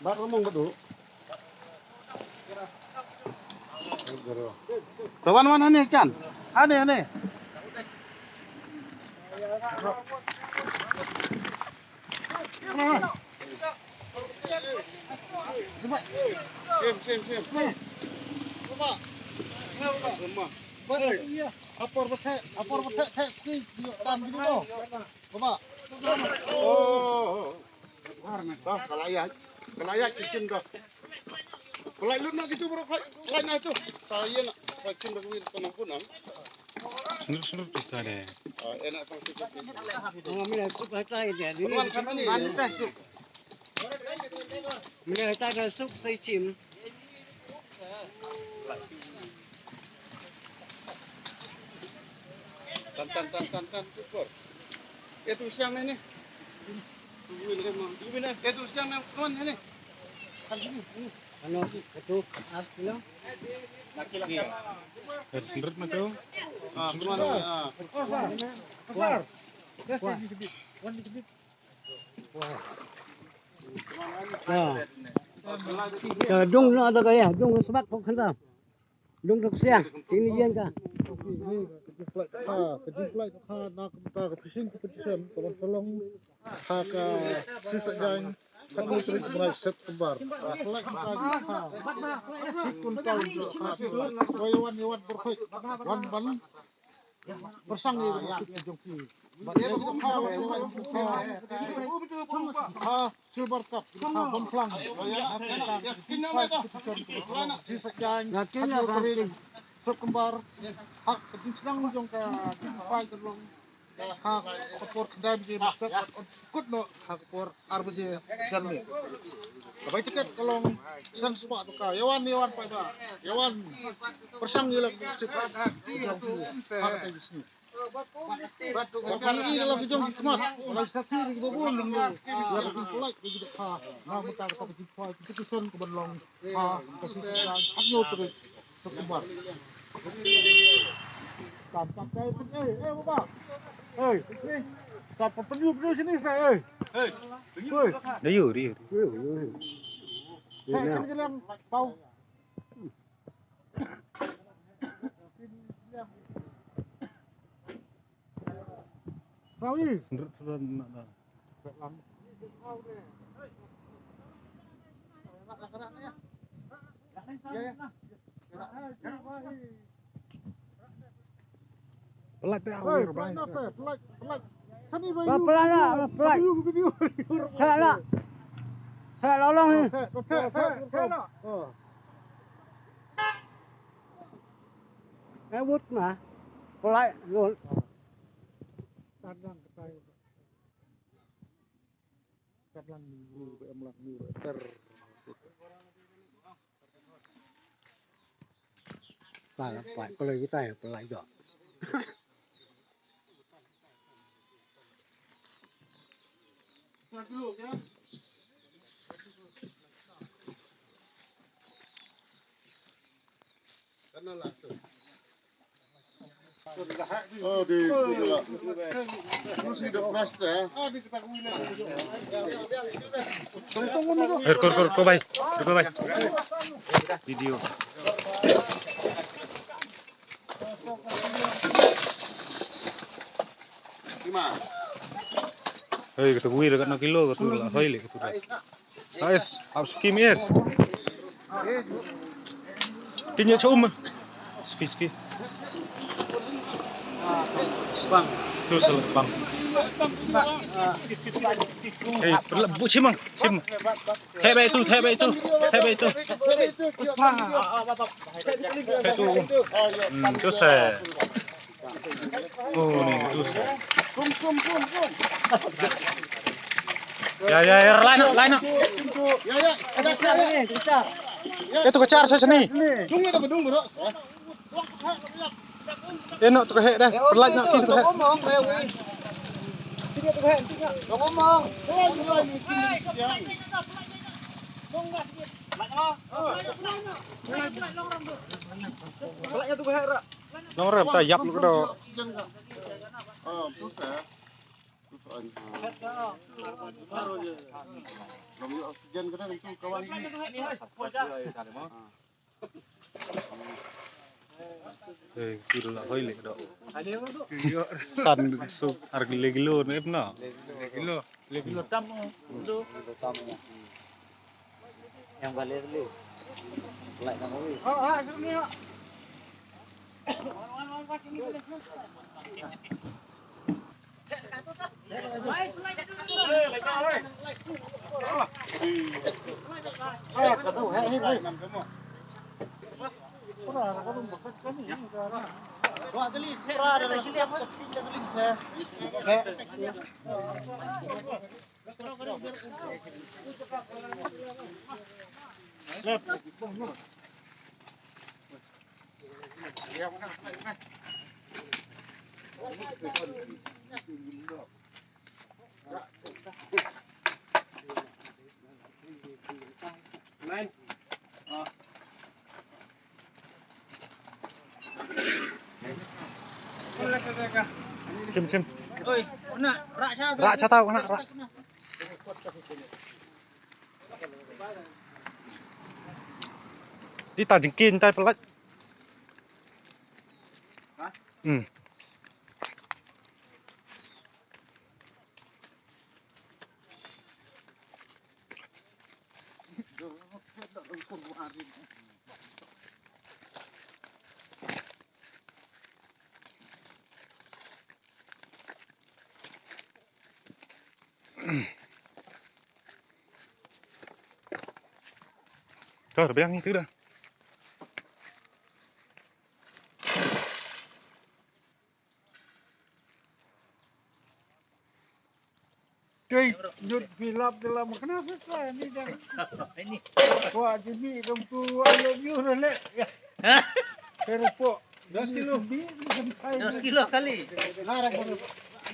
Baru ngomong betul. Kawan mana nih Chan? Aneh. Sim. Apor betek ski tan gitu loh. Bapak. Oh. Dah kalaya cicin dah. Pelai lu nak gitu bro, pelainya itu. Saya nak cicin dah kuwi tanah punang. Senur tu ada. Enak pasti. Ngambil itu pakai dia. Teman kan ni. Mina kita sup saya cim. Tan super. Itu siang ini. Itu siang kawan ini. Kan ini. Ano itu as bilang? Laki-laki. Sendiri macam. Wah. Dung nó ada kaya, dung sebab kok kena. Dung dok siang, sini jen ka. Kejumlah nak fishing competition, tolong ka sisa jain kan lu terus mulai September. Pelak kuntal Wan berkait wan ban bersang ni jongki. Silver cup, bon flang. Sisa jain September hak senang jong ka fai terlong hak opor kendai je masak kut no hak opor arbaje janme baik tiket kalong san spot ka yawan pai ba yawan persang ni lang sifat hak hak sini Batu ini dalam jong kemat kalau stasi di bawah ni ya ke flight di ka na muta ka ke flight itu son ke benlong ha kasih hak yo terus September Tampak kau pun, bapak. Sini. Tampak penyu sini saya, Dia. Sini jelang kau. Kau ni. Pelak Pelak. Sini bayu. Pelak. Saya lolong ni. Wut mah. Pelak lol. Kadang minggu emlak minggu ter. Pelak, kalau kita ya pelak dok. Dulu ya. Kanalah tu. Oh di masih ada pras dah. Di ketahui lah. Kau baik. Video. Lima. Hei, kata gue dekat 6 kilo, kata lah, hei le, kata. Guys, harus skim yes. Kinya cuma. Ski. Bang. Tu sel bang. Hei, bu cim. Thebe itu. Tu se. Oh, ni tu se. Kum. Ya, line up. Ya. Kita. Itu kecar saya sini. Dung ada bedung bro. Enak tu kehek dah. Pelak nak kita kehek. Ngomong lewi. Tiga tu kan. Ngomong. Pelaknya tu kehek rak. Nomor tayap lu kedo. Oh, susah. Oksigen kadang itu kawan ini. Itu lah hoy lek dok. San su harga legilo nih pernah. Legilo tam itu. Yang balik-balik. Like nama wih. Sini ya. Sim. Oi, nak Rak cha tao nak rak. Đi tao jengkin tai pelat. Rồi, béo như thứ đây. Cuy, nyut filap dalam kenapa saya ini dah. Ini. Wah, jadi dong tu I love you relek. Ya. Kerupuk 10 kilo. 2 kilo kali.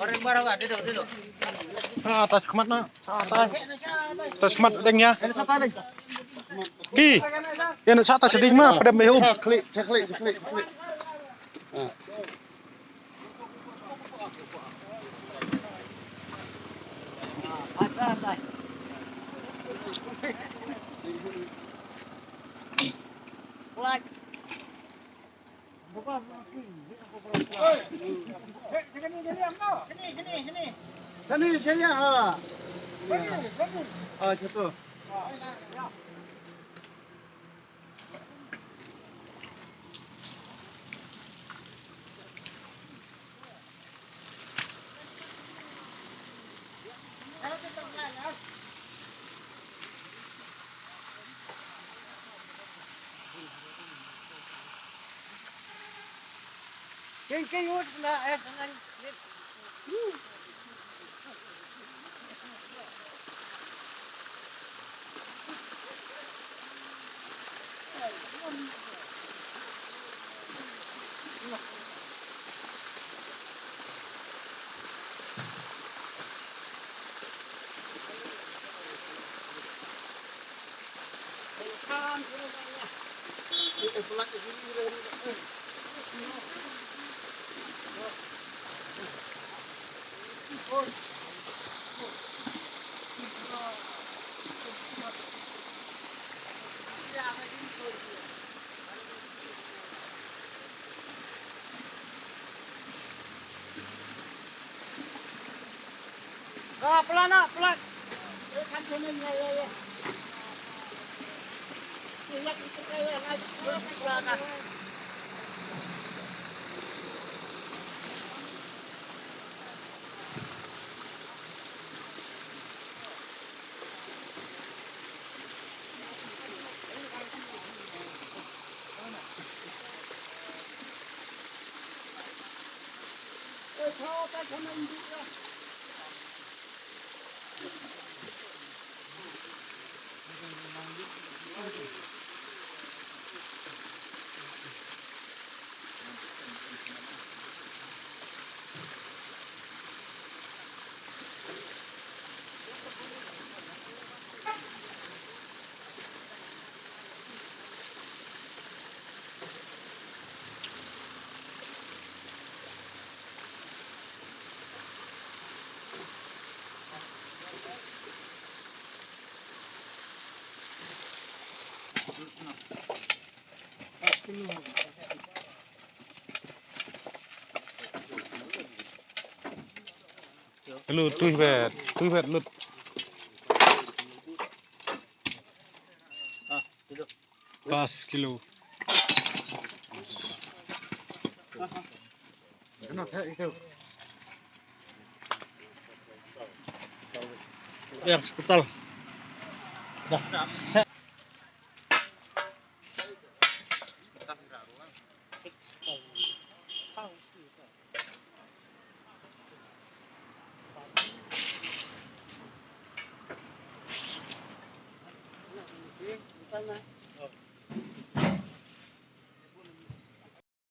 Orang berapa? Duduk. Ah, tas kemat na. Tas kemat deng ya. Ki. Yang sa tas ding mah pada meh Klik. Santai. Like. Sini ah. Jatuh. Keng ut na jangan. Pelan. Ya. Lihat itu kayak lagi pelan. Lu tuh bet lu. 10 kilo. Enak ya itu. Ya, sepetal. Dah. Sana.